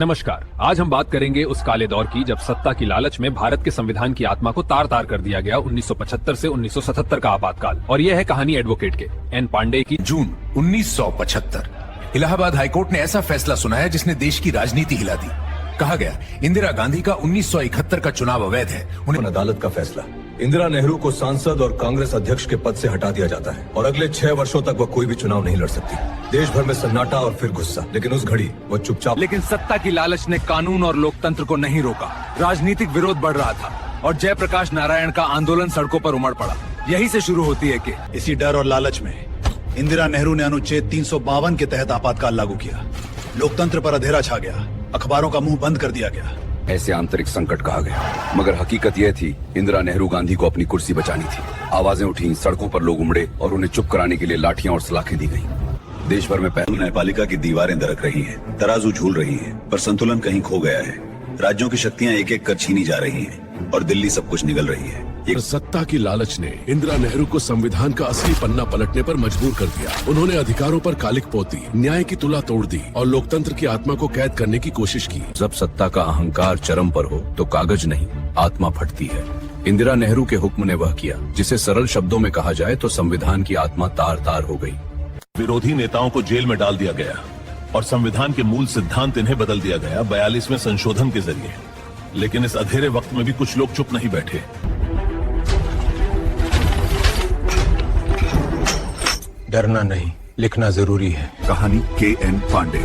नमस्कार। आज हम बात करेंगे उस काले दौर की जब सत्ता की लालच में भारत के संविधान की आत्मा को तार तार कर दिया गया 1975 से 1977 का आपातकाल। और यह है कहानी एडवोकेट के एन पांडे की। जून 1975 इलाहाबाद हाईकोर्ट ने ऐसा फैसला सुनाया जिसने देश की राजनीति हिला दी। कहा गया इंदिरा गांधी का 1971 का चुनाव अवैध है। उन्हें अदालत का फैसला, इंदिरा नेहरू को सांसद और कांग्रेस अध्यक्ष के पद से हटा दिया जाता है और अगले 6 वर्षों तक वह कोई भी चुनाव नहीं लड़ सकती। देश भर में सन्नाटा और फिर गुस्सा, लेकिन उस घड़ी वह चुपचाप। लेकिन सत्ता की लालच ने कानून और लोकतंत्र को नहीं रोका। राजनीतिक विरोध बढ़ रहा था और जयप्रकाश नारायण का आंदोलन सड़कों पर उमड़ पड़ा। यही से शुरू होती है कि इसी डर और लालच में इंदिरा नेहरू ने अनुच्छेद 352 के तहत आपातकाल लागू किया। लोकतंत्र पर अंधेरा छा गया, अखबारों का मुंह बंद कर दिया गया। ऐसे आंतरिक संकट कहा गया, मगर हकीकत यह थी इंदिरा नेहरू गांधी को अपनी कुर्सी बचानी थी। आवाजें उठी, सड़कों पर लोग उमड़े और उन्हें चुप कराने के लिए लाठियां और सलाखें दी गईं। देश भर में न्यायपालिका की दीवारें दरक रही हैं, तराजू झूल रही है, पर संतुलन कहीं खो गया है। राज्यों की शक्तियां एक एक कर छीनी जा रही हैं और दिल्ली सब कुछ निगल रही है। सत्ता की लालच ने इंदिरा नेहरू को संविधान का असली पन्ना पलटने पर मजबूर कर दिया। उन्होंने अधिकारों पर कालिक पोती, न्याय की तुला तोड़ दी और लोकतंत्र की आत्मा को कैद करने की कोशिश की। जब सत्ता का अहंकार चरम पर हो तो कागज नहीं, आत्मा फटती है। इंदिरा नेहरू के हुक्म ने वह किया जिसे सरल शब्दों में कहा जाए तो संविधान की आत्मा तार तार हो गई। विरोधी नेताओं को जेल में डाल दिया गया और संविधान के मूल सिद्धांत इन्हें बदल दिया गया 42वें संशोधन के जरिए। लेकिन इस अंधेरे वक्त में भी कुछ लोग चुप नहीं बैठे। डरना नहीं, लिखना जरूरी है। कहानी के एन पांडे।